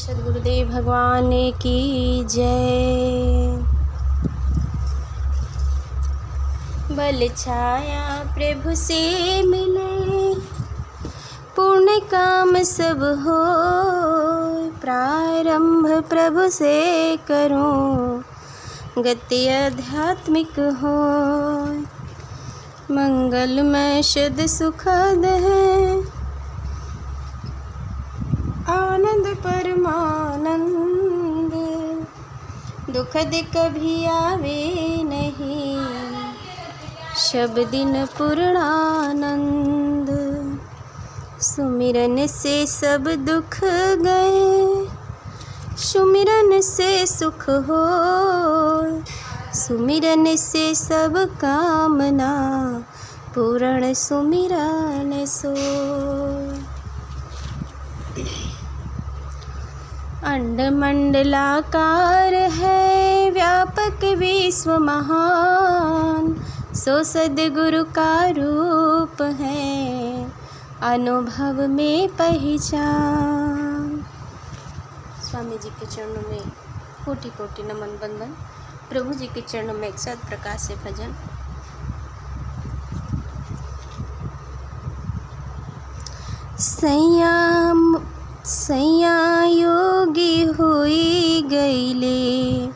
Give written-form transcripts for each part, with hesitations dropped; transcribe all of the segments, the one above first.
सद्गुरुदेव भगवान की जय। बल छाया प्रभु से मिले, पूर्ण काम सब हो, प्रारंभ प्रभु से करूं, गति आध्यात्मिक हो। मंगलमय शुद्ध सुखद है, आनंद परमानंद, दुखद कभी आवे नहीं, शब्दिन पूर्णानंद। सुमिरन से सब दुख गए, सुमिरन से सुख हो, सुमिरन से सब कामना, पूर्ण सुमिरन सो। अंड मंडलाकार है, व्यापक विश्व महान, सो सद्गुरु का रूप है, अनुभव में पहचान। स्वामी जी के चरणों में कोटि कोटि नमन बंदन, प्रभु जी के चरणों में एक सत प्रकाश से भजन। सैया योगी हुई गईले,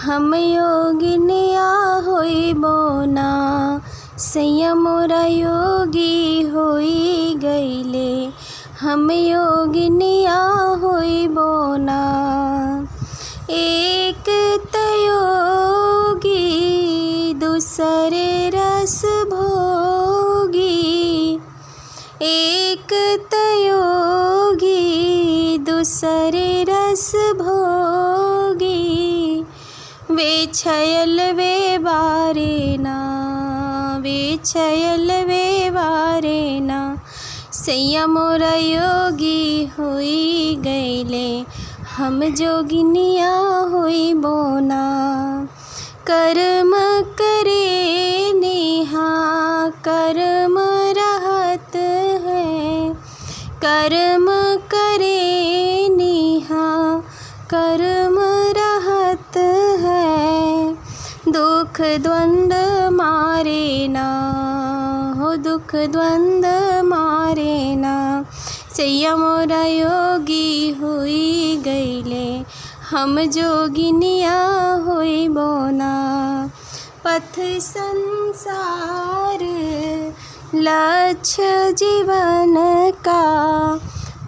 हम योगिनिया होई बोना। सैया मोरा योगी होई गईले, हम योगिनिया होई बोना। एक तयोगी दूसरे रस भोगी, एक तयोगी दूसरे रस भोगी। वे छयल वे बारे ना, वे छयल वे बारे ना। सैया मोरा योगी होई गईले, हम जोगिनिया होई बोना। कर्म करे नेहा, कर्म रहत है, कर्म करे नेहा, कर्म रहत है। दुख द्वंद मारे ना हो, दुख द्वंद मारे ना। सैया मोरा योगी हुई गईले, हम जोगिनिया होई बोना। पथ संसार लक्ष्य जीवन का,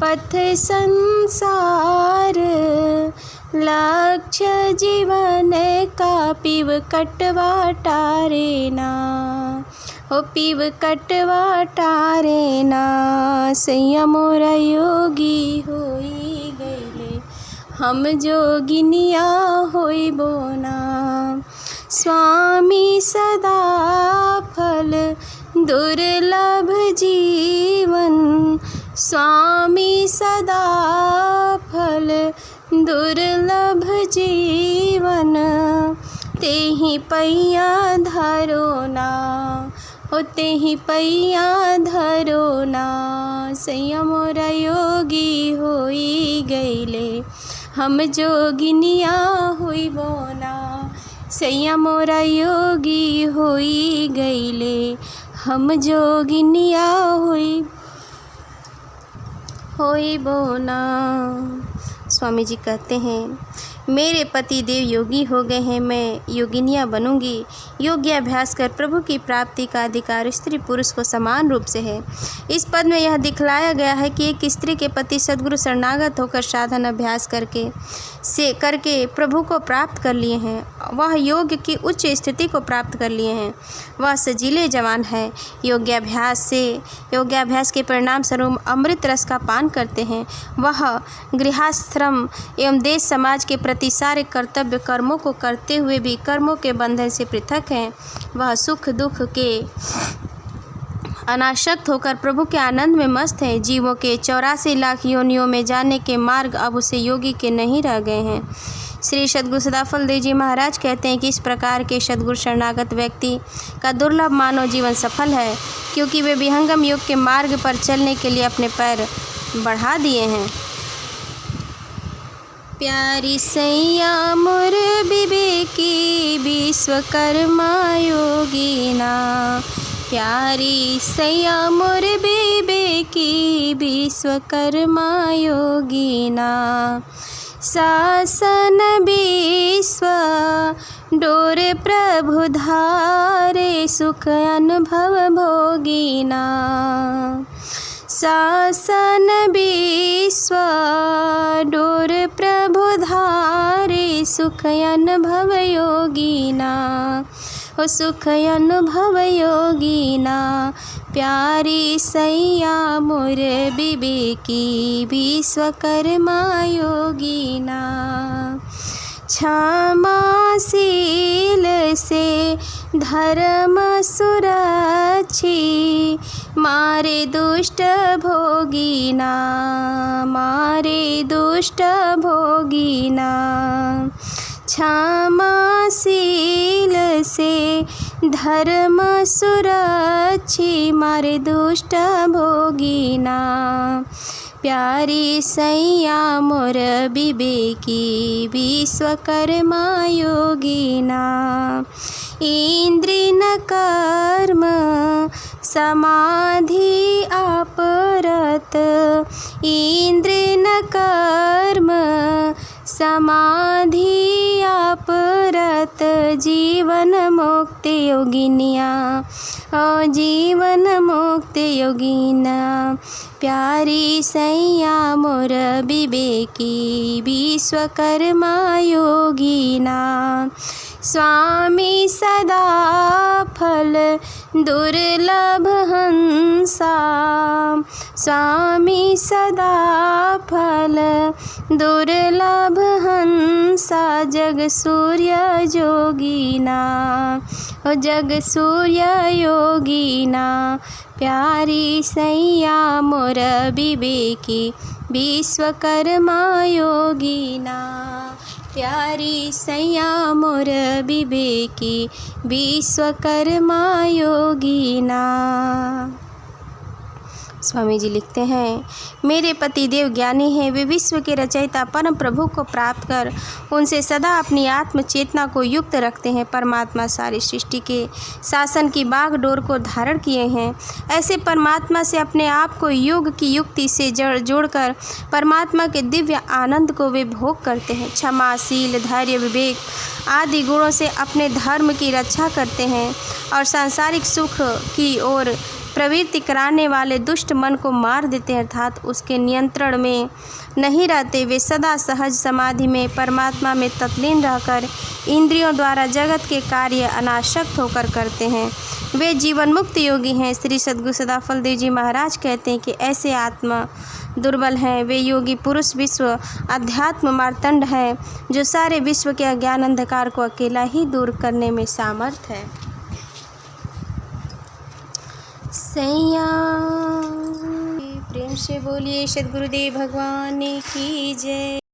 पथ संसार लक्ष्य जीवन का। पीव कटवा टारे ना हो, पीव कटवा टारे ना। सैया मोरा योगी होई गईले, हम जोगिनिया होई बोना। स्वामी सदा फल दुर्लभ जीवन, स्वामी सदा फल दुर्लभ जीवन। तेहि पैया धरो ना हो, तेहि पैया धरो ना। सैया मोरा योगी होई गईले, हम जोगिनिया होई बोना। सैया मोरा योगी होई गईले, हम जोगिनिया होई बोना। स्वामी जी कहते हैं, मेरे पति देव योगी हो गए हैं, मैं योगिनिया बनूंगी। योग्य अभ्यास कर प्रभु की प्राप्ति का अधिकार स्त्री पुरुष को समान रूप से है। इस पद में यह दिखलाया गया है कि एक स्त्री के पति सद्गुरु शरणागत होकर साधन अभ्यास करके प्रभु को प्राप्त कर लिए हैं। वह योग की उच्च स्थिति को प्राप्त कर लिए हैं। वह सजीले जवान है। योग्याभ्यास के परिणाम स्वरूप अमृत रस का पान करते हैं। वह गृहस्थाश्रम एवं देश समाज के प्रति सारे कर्तव्य कर्मों को करते हुए भी कर्मों के बंधन से पृथक हैं। वह सुख दुख के अनासक्त होकर प्रभु के आनंद में मस्त है। जीवों के 84 लाख योनियों में जाने के मार्ग अब उसे योगी के नहीं रह गए हैं। श्री सद्गुरु सदाफल देव जी महाराज कहते हैं कि इस प्रकार के सद्गुरु शरणागत व्यक्ति का दुर्लभ मानव जीवन सफल है, क्योंकि वे विहंगम योग के मार्ग पर चलने के लिए अपने पैर बढ़ा दिए हैं। प्यारी सैया मोर विवेकी विश्वकर्मा योगिना, प्यारी सैया मोर विवेकी विश्वकर्मा योगिना। शासन विश्व डोर प्रभु धारे सुख अनुभव भोगिना, शासन विश्व डोर प्रभु धारे सुख अनुभव योगिना, ओ सुख अनुभव योगिना। प्यारी सैया मोर विवेकी विश्वकर्मा योगिना, क्षमाशील से धर्म सुरक्षी, मारे दुष्ट भोगिना, मारे दुष्ट भोगिना। क्षमाशील से धर्म सुरक्षी, मारे दुष्ट भोगिना। प्यारी सैया मोर विवेकी विश्वकर्मा योगिना, इंद्रिय न कर्म समाधि आपरत, इंद्रिय न कर्म समाधि आपरत, जीवन मुक्ति योगिनिया, ओ जीवन मुक्ति योगिना। प्यारी सैया मोर विवेकी विश्वकर्मा योगिना, स्वामी सदा फल दुर्लभ हंसा, स्वामी सदा फल दुर्लभ हंसा, जग सूर्य योगिना, ओ जग सूर्य योगिना। प्यारी सैया मोर विवेकी विश्वकर्मा योगिना, प्यारी सैया मोर विवेकी विश्वकर्मा योगिना। स्वामी जी लिखते हैं, मेरे पति देव ज्ञानी हैं, वे विश्व के रचयिता परम प्रभु को प्राप्त कर उनसे सदा अपनी आत्म चेतना को युक्त रखते हैं। परमात्मा सारी सृष्टि के शासन की बागडोर को धारण किए हैं। ऐसे परमात्मा से अपने आप को योग की युक्ति से जोड़कर परमात्मा के दिव्य आनंद को वे भोग करते हैं। क्षमाशील, धैर्य, विवेक आदि गुणों से अपने धर्म की रक्षा करते हैं और सांसारिक सुख की ओर प्रवृत्ति कराने वाले दुष्ट मन को मार देते हैं, अर्थात उसके नियंत्रण में नहीं रहते। वे सदा सहज समाधि में परमात्मा में तल्लीन रहकर इंद्रियों द्वारा जगत के कार्य अनासक्त होकर करते हैं। वे जीवन मुक्त योगी हैं। श्री सद्गुरु सदाफल देव जी महाराज कहते हैं कि ऐसे आत्मा दुर्बल हैं वे योगी पुरुष विश्व अध्यात्म मार्तंड हैं, जो सारे विश्व के अज्ञान अंधकार को अकेला ही दूर करने में सामर्थ है। सैया प्रेम से बोलिए सद्गुरुदेव भगवान की जय।